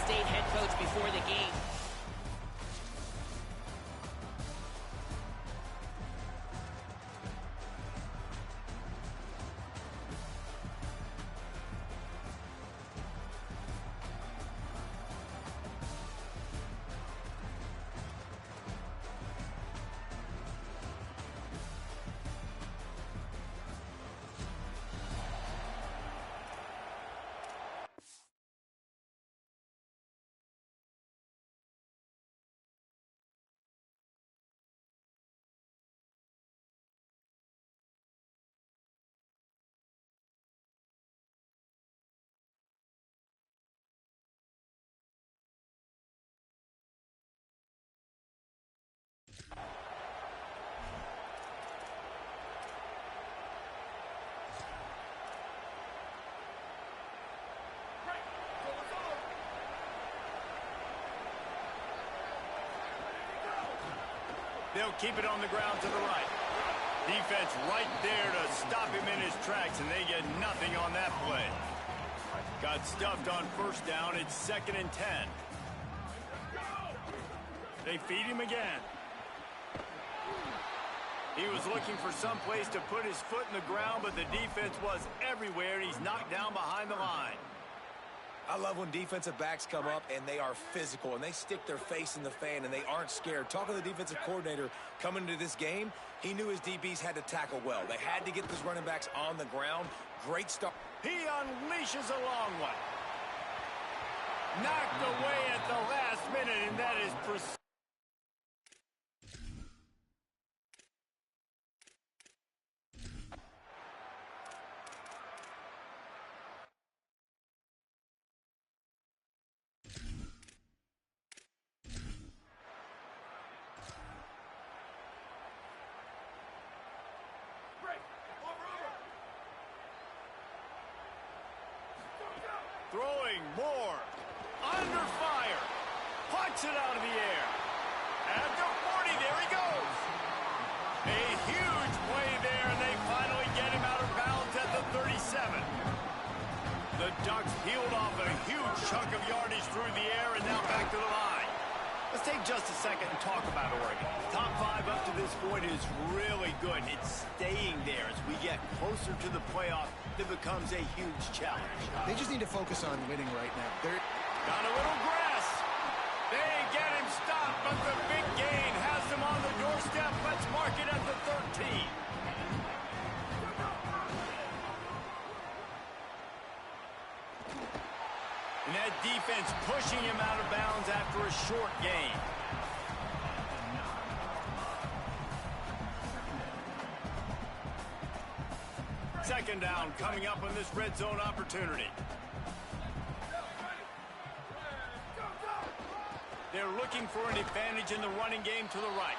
State head coach before the game. They'll keep it on the ground to the right. Defense right there to stop him in his tracks, and they get nothing on that play. Got stuffed on first down. It's 2nd and 10. They feed him again. He was looking for some place to put his foot in the ground, but the defense was everywhere, and he's knocked down behind the line. I love when defensive backs come up and they are physical and they stick their face in the fan and they aren't scared. Talking to the defensive coordinator coming into this game, he knew his DBs had to tackle well. They had to get those running backs on the ground. Great start. He unleashes a long one. Knocked away at the last minute, and that is precise. Throwing more. Under fire. Punch it out of the air. At the 40, there he goes. A huge play there, and they finally get him out of bounds at the 37. The Ducks peeled off a huge chunk of yardage through the air and now back to the line. Let's take just a second and talk about Oregon. Top 5 up to this point is really good. It's staying there as we get closer to the playoff. It becomes a huge challenge. They just need to focus on winning right now. Got a little grass. They get him stopped, but the big gain has them on the doorstep. Let's mark it at the 13. And that defense pushing him out of bounds after a short gain. Second down coming up on this red zone opportunity. They're looking for an advantage in the running game to the right.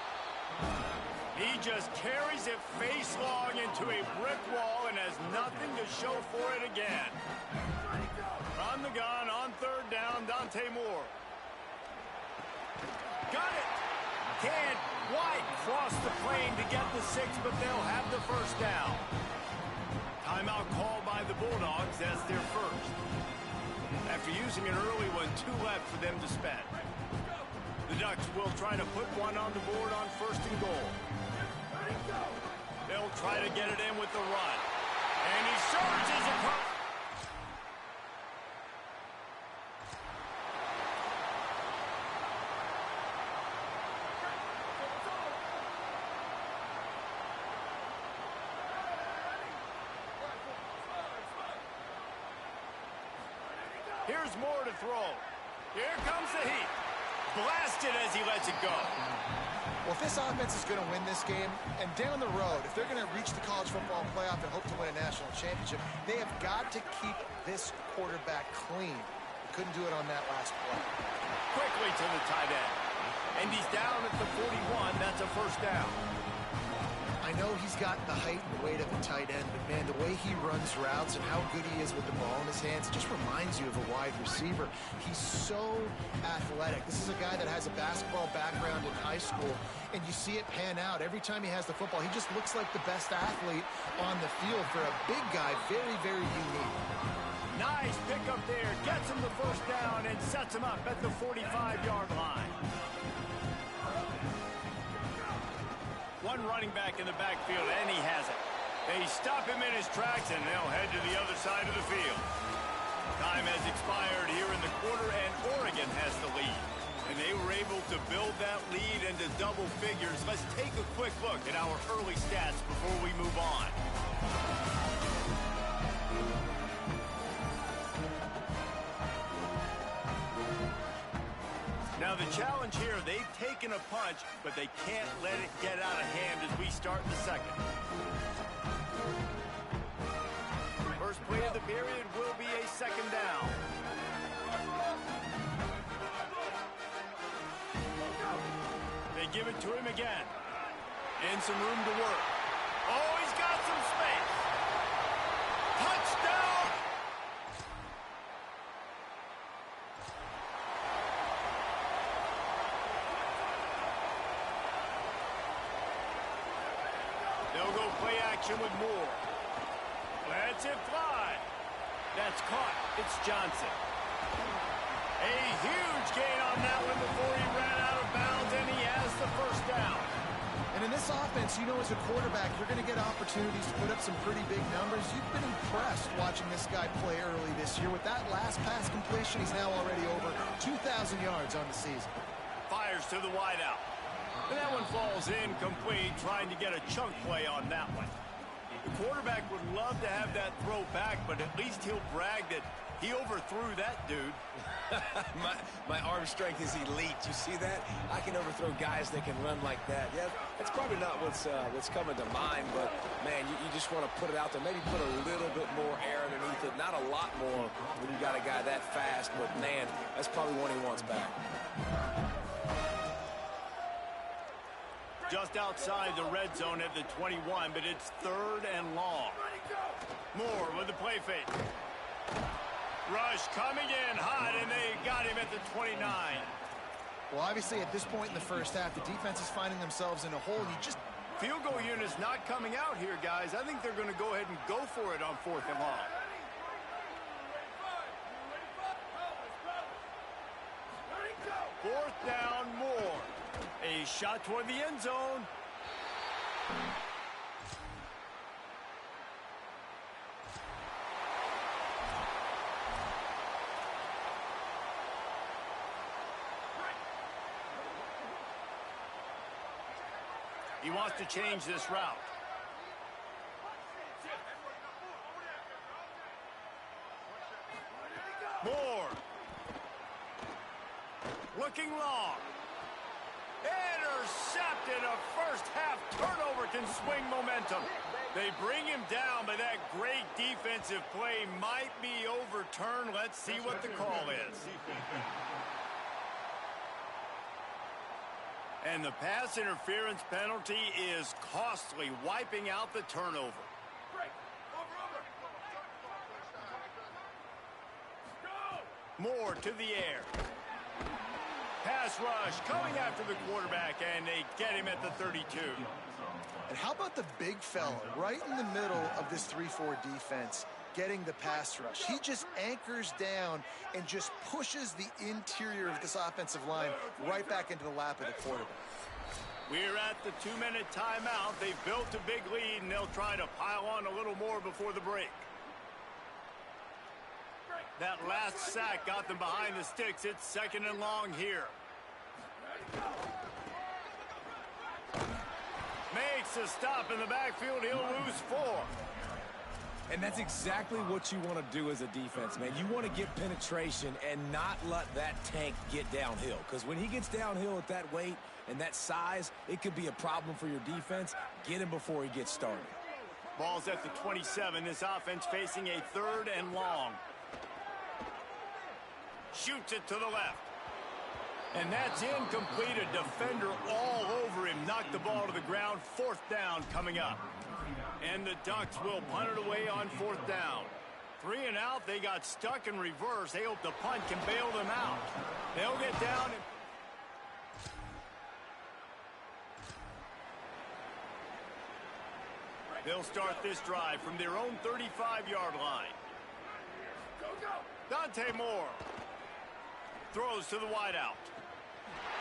He just carries it face long into a brick wall and has nothing to show for it again. On the gun, on third down, Dante Moore. Got it. Can't quite cross the plane to get the 6, but they'll have the first down. Timeout called by the Bulldogs as their first. After using an early one, 2 left for them to spend. The Ducks will try to put one on the board on 1st and goal. They'll try to get it in with the run. And he surges across. Here's Moore to throw. Here comes the heat. Blasted as he lets it go. Well, if this offense is going to win this game, and down the road, if they're going to reach the college football playoff and hope to win a national championship, they have got to keep this quarterback clean. They couldn't do it on that last play. Quickly to the tight end. And he's down at the 41. That's a first down. I know he's got the height and weight of a tight end, but man, the way he runs routes and how good he is with the ball in his hands, it just reminds you of a wide receiver. He's so athletic. This is a guy that has a basketball background in high school, and you see it pan out. Every time he has the football, he just looks like the best athlete on the field for a big guy. Very, very unique. Nice pickup there. Gets him the first down and sets him up at the 45-yard line. One running back in the backfield, and he has it. They stop him in his tracks, and they'll head to the other side of the field. Time has expired here in the quarter, and Oregon has the lead. And they were able to build that lead into double figures. Let's take a quick look at our early stats before we move on. Now the challenge here, they've taken a punch, but they can't let it get out of hand as we start the second. First play of the period will be a second down. They give it to him again. And some room to work. Oh, he's got some space. Touchdown! They'll go play action with Moore. Lets it fly. That's caught. It's Johnson. A huge gain on that one before he ran out of bounds, and he has the first down. And in this offense, you know, as a quarterback, you're going to get opportunities to put up some pretty big numbers. You've been impressed watching this guy play early this year. With that last pass completion, he's now already over 2,000 yards on the season. Fires to the wideout. And that one falls incomplete, trying to get a chunk play on that one. The quarterback would love to have that throw back, but at least he'll brag that he overthrew that dude. my arm strength is elite. You see that? I can overthrow guys that can run like that. Yeah, that's probably not what's coming to mind, but, man, you just want to put it out there. Maybe put a little bit more air underneath it. Not a lot more when you got a guy that fast, but, man, that's probably one he wants back. Just outside the red zone at the 21, but it's third and long. Moore with the play fake. Rush coming in hot, and they got him at the 29. Well, obviously, at this point in the first half, the defense is finding themselves in a hole. You just... Field goal unit's not coming out here, guys. I think they're going to go ahead and go for it on 4th and long. Fourth down, Moore. A shot toward the end zone. He wants to change this route. Moore. Looking long. Intercepted. A first-half turnover can swing momentum. They bring him down, but that great defensive play might be overturned. Let's see what the call is. And the pass interference penalty is costly, wiping out the turnover. Moore to the air. Pass rush coming after the quarterback, and they get him at the 32. And how about the big fella right in the middle of this 3-4 defense getting the pass rush? He just anchors down and just pushes the interior of this offensive line right back into the lap of the quarterback. We're at the 2-minute timeout. They've built a big lead, and they'll try to pile on a little more before the break. That last sack got them behind the sticks. It's 2nd and long here. Makes a stop in the backfield. He'll lose 4. And that's exactly what you want to do as a defense, man. You want to get penetration and not let that tank get downhill. Because when he gets downhill at that weight and that size, it could be a problem for your defense. Get him before he gets started. Ball's at the 27. This offense facing a 3rd and long. Shoots it to the left. And that's incomplete. A defender all over him. Knocked the ball to the ground. 4th down coming up. And the Ducks will punt it away on 4th down. 3 and out. They got stuck in reverse. They hope the punt can bail them out. They'll get down and... They'll start this drive from their own 35-yard line. Dante Moore throws to the wideout.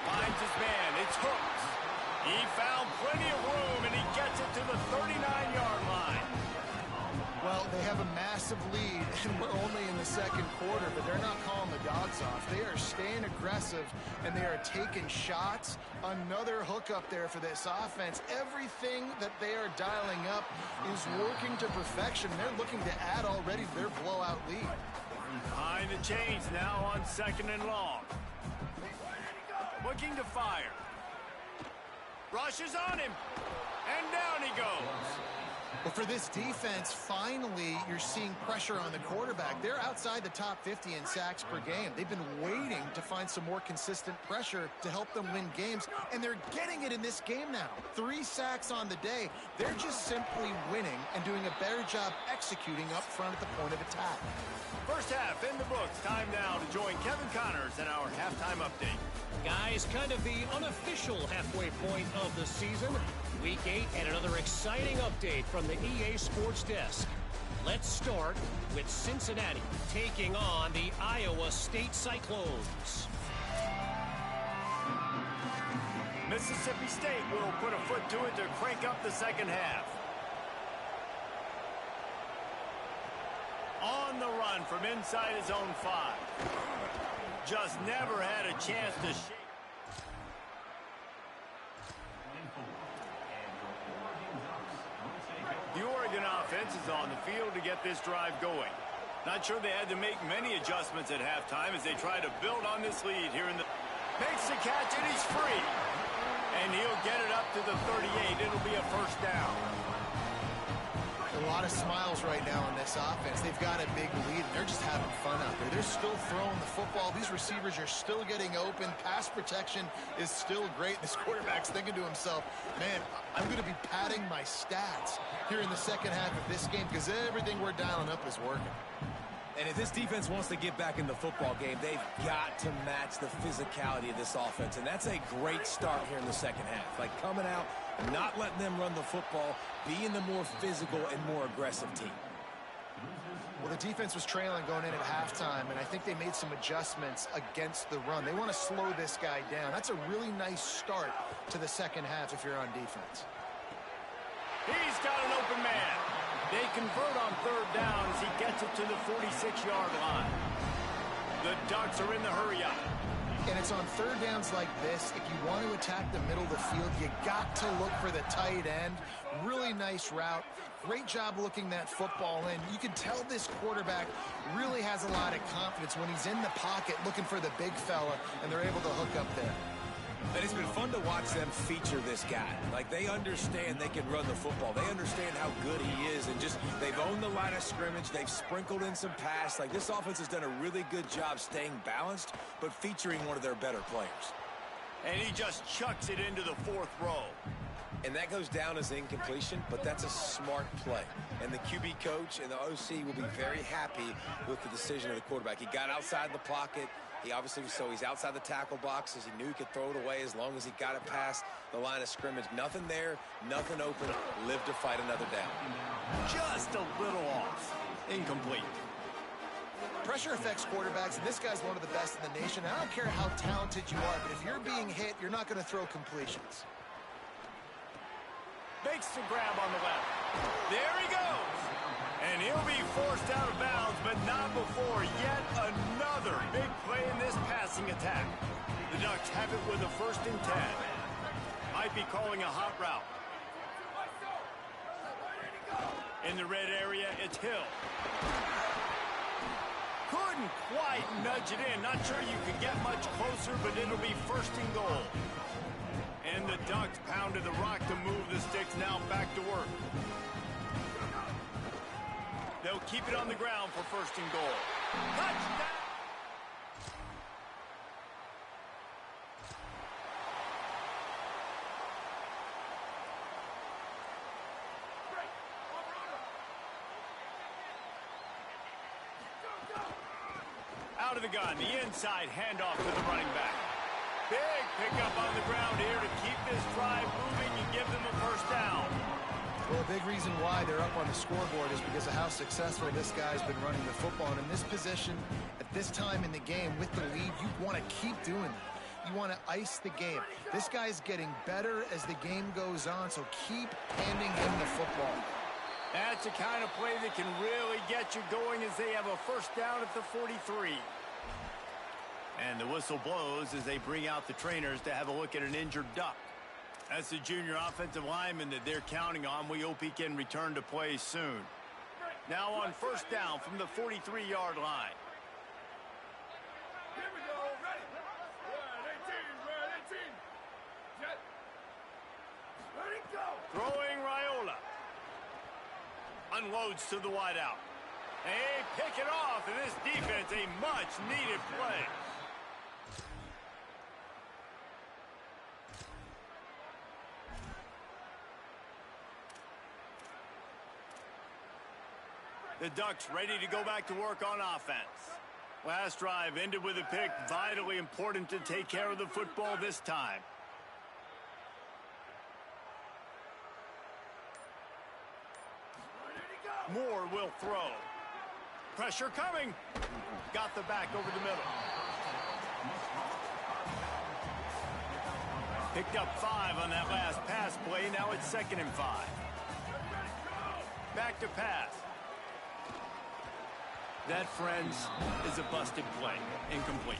Finds his man. It's Hooks. He found plenty of room, and he gets it to the 39-yard line. Well, they have a massive lead, and we're only in the second quarter, but they're not calling the dogs off. They are staying aggressive, and they are taking shots. Another hookup there for this offense. Everything that they are dialing up is working to perfection. They're looking to add already to their blowout lead. Behind the chains now on 2nd and long. Looking to fire. Rushes on him, and down he goes. Well, for this defense, finally, you're seeing pressure on the quarterback. They're outside the top 50 in sacks per game. They've been waiting to find some more consistent pressure to help them win games, and they're getting it in this game now. 3 sacks on the day. They're just simply winning and doing a better job executing up front at the point of attack. First half in the books. Time now to join Kevin Connors in our halftime update. Guys, kind of the unofficial halfway point of the season. Week 8 and another exciting update from the EA Sports Desk. Let's start with Cincinnati taking on the Iowa State Cyclones. Mississippi State will put a foot to it to crank up the second half. On the run from inside his own 5. Just never had a chance to shake. The Oregon offense is on the field to get this drive going. Not sure they had to make many adjustments at halftime as they try to build on this lead here in the... Makes the catch and he's free. And he'll get it up to the 38. It'll be a first down. A lot of smiles right now on this offense. They've got a big lead, and they're just having fun out there. They're still throwing the football. These receivers are still getting open. Pass protection is still great. This quarterback's thinking to himself, man, I'm going to be padding my stats here in the second half of this game because everything we're dialing up is working. And if this defense wants to get back in the football game, they've got to match the physicality of this offense. And that's a great start here in the second half. Like coming out, not letting them run the football, being the more physical and more aggressive team. Well, the defense was trailing going in at halftime, and I think they made some adjustments against the run. They want to slow this guy down. That's a really nice start to the second half if you're on defense. He's got an open man. They convert on 3rd down as he gets it to the 46-yard line. The Ducks are in the hurry-up. And it's on 3rd downs like this. If you want to attack the middle of the field, you got to look for the tight end. Really nice route. Great job looking that football in. You can tell this quarterback really has a lot of confidence when he's in the pocket looking for the big fella, and they're able to hook up there. And it's been fun to watch them feature this guy. Like, they understand they can run the football. They understand how good he is, and just they've owned the line of scrimmage. They've sprinkled in some pass. Like, this offense has done a really good job staying balanced, but featuring one of their better players. And he just chucks it into the 4th row. And that goes down as incompletion, but that's a smart play. And the QB coach and the OC will be very happy with the decision of the quarterback. He got outside the pocket. He obviously, so he's outside the tackle boxes. He knew he could throw it away as long as he got it past the line of scrimmage. Nothing there, nothing open. Live to fight another down. Just a little off. Incomplete. Pressure affects quarterbacks, and this guy's one of the best in the nation. I don't care how talented you are, but if you're being hit, you're not going to throw completions. Makes the grab on the left. There he goes. And he'll be forced out of bounds, but not before yet another big play in this passing attack. The Ducks have it with a 1st and 10. Might be calling a hot route. In the red area, it's Hill. Couldn't quite nudge it in. Not sure you could get much closer, but it'll be 1st and goal. And the Ducks pounded the rock to move the sticks now back to work. They'll keep it on the ground for 1st and goal. Touchdown! Out of the gun, the inside handoff to the running back. Big pickup on the ground here to keep this drive moving and give them a first down. Well, a big reason why they're up on the scoreboard is because of how successful this guy's been running the football. And in this position, at this time in the game, with the lead, you want to keep doing that. You want to ice the game. This guy's getting better as the game goes on, so keep handing him the football. That's the kind of play that can really get you going as they have a first down at the 43. And the whistle blows as they bring out the trainers to have a look at an injured Duck. That's the junior offensive lineman that they're counting on. We hope he can return to play soon. Now on first down from the 43-yard line. Here we go, ready. Red 18. Jet. Ready, go. Throwing Raiola. Unloads to the wideout. They pick it off, and this defense, a much-needed play. The Ducks ready to go back to work on offense. Last drive ended with a pick. Vitally important to take care of the football this time. Moore will throw. Pressure coming. Got the back over the middle. Picked up 5 on that last pass play. Now it's 2nd and 5. Back to pass. That, friends, is a busted play. Incomplete.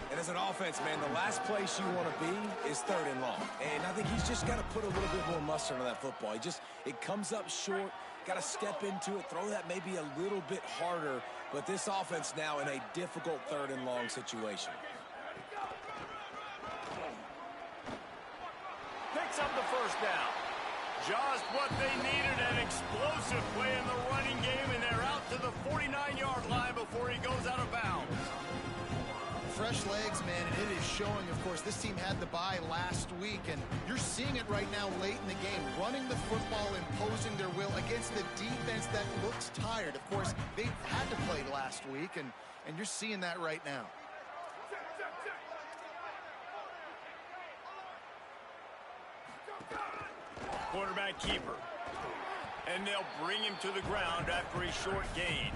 And as an offense, man, the last place you want to be is 3rd and long. And I think he's just got to put a little bit more mustard on that football. It comes up short, got to step into it, throw that maybe a little bit harder. But this offense now in a difficult 3rd and long situation. Picks up the first down. Just what they needed, an explosive play in the running game, and they're out to the 49-yard line before he goes out of bounds. Fresh legs, man, and it is showing, of course. This team had the bye last week, and you're seeing it right now late in the game. Running the football, imposing their will against the defense that looks tired. Of course, they had to play last week, and you're seeing that right now. Quarterback keeper. And they'll bring him to the ground after a short gain.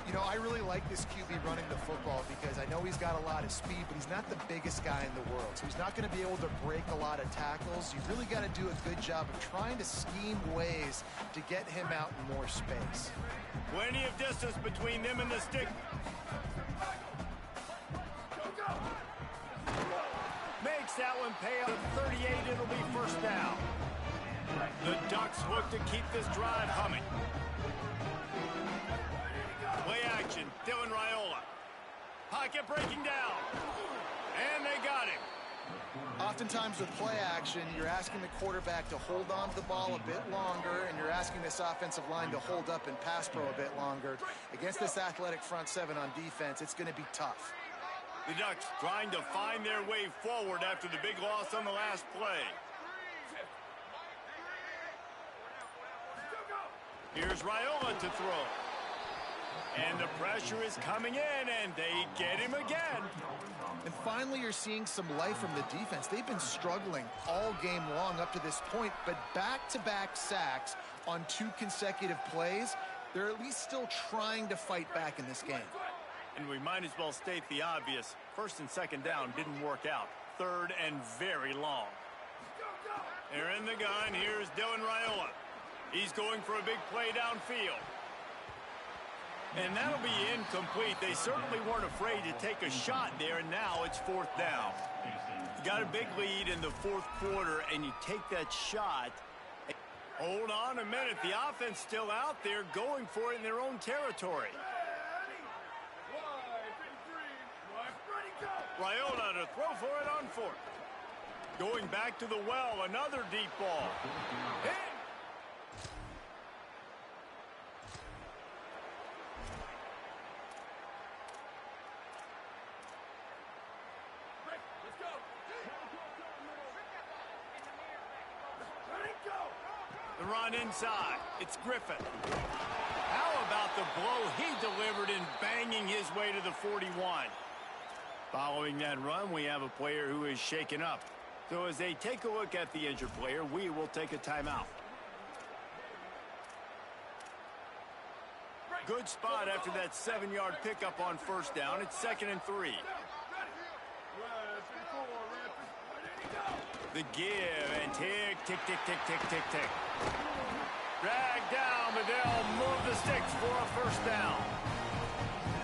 You know, I really like this QB running the football because I know he's got a lot of speed, but he's not the biggest guy in the world. So he's not going to be able to break a lot of tackles. You really got to do a good job of trying to scheme ways to get him out in more space. Plenty of distance between them and the stick. Makes that one pay out at 38. It'll be first down. The Ducks look to keep this drive humming. Play action, Dylan Raiola. Pocket breaking down. And they got him. Oftentimes with play action, you're asking the quarterback to hold on to the ball a bit longer, and you're asking this offensive line to hold up and pass pro a bit longer. Against this athletic front seven on defense, it's going to be tough. The Ducks trying to find their way forward after the big loss on the last play. Here's Raiola to throw. And the pressure is coming in, and they get him again. And finally, you're seeing some life from the defense. They've been struggling all game long up to this point, but back-to-back sacks on 2 consecutive plays, they're at least still trying to fight back in this game. And we might as well state the obvious. 1st and 2nd down didn't work out. 3rd and very long. They're in the gun. Here's Dylan Raiola. He's going for a big play downfield. And that'll be incomplete. They certainly weren't afraid to take a shot there, and now it's 4th down. You got a big lead in the 4th quarter, and you take that shot. Hold on a minute. The offense still out there going for it in their own territory. Raiola to throw for it on 4th. Going back to the well, another deep ball. In. The run inside. It's Griffin. How about the blow he delivered in banging his way to the 41. Following that run, we have a player who is shaken up. So as they take a look at the injured player, we will take a timeout. Good spot after that 7-yard pickup on first down. It's 2nd and 3. The give and tick, tick, tick, tick, tick, tick, tick. Drag down, but they'll move the sticks for a first down.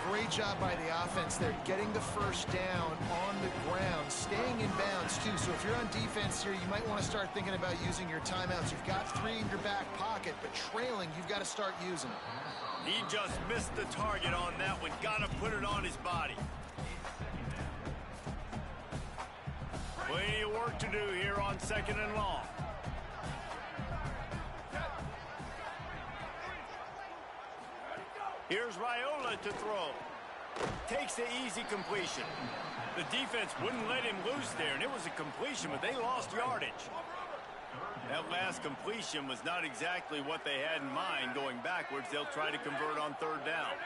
Great job by the offense there, getting the first down on the ground, staying in bounds too. So if you're on defense here, you might want to start thinking about using your timeouts. You've got 3 in your back pocket, but trailing, you've got to start using them. He just missed the target on that one. Got to put it on his body. Plenty of work to do here on 2nd and long. Here's Raiola to throw. Takes the easy completion. The defense wouldn't let him loose there, and it was a completion, but they lost yardage. That last completion was not exactly what they had in mind. Going backwards, they'll try to convert on 3rd down.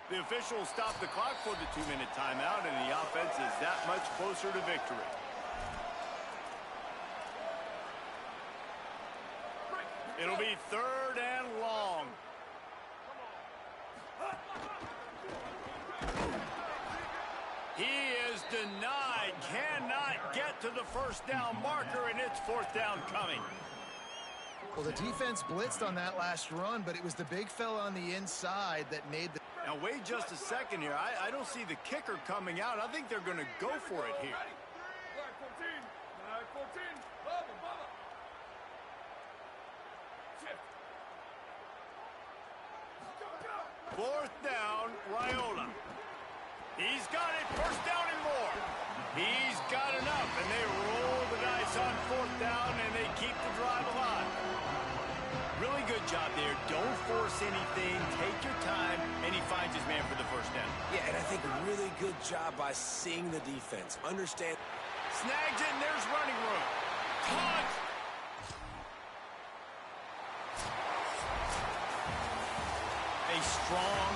The officials stop the clock for the 2-minute timeout, and the offense is that much closer to victory. It'll be 3rd and long. He is denied, cannot get to the first down marker, and it's 4th down coming. Well, the defense blitzed on that last run, but it was the big fella on the inside that made the... Now, wait just a second here. I don't see the kicker coming out. I think they're going to go for it here. 4th down, Raiola. He's got it, 1st down and more. He's got enough, and they roll the dice on 4th down, and they keep the drive alive. Really good job there. Don't force anything. Take your time, and he finds his man for the 1st down. Yeah, and I think a really good job by seeing the defense. Understand. Snags it, and there's running room. Touch! A strong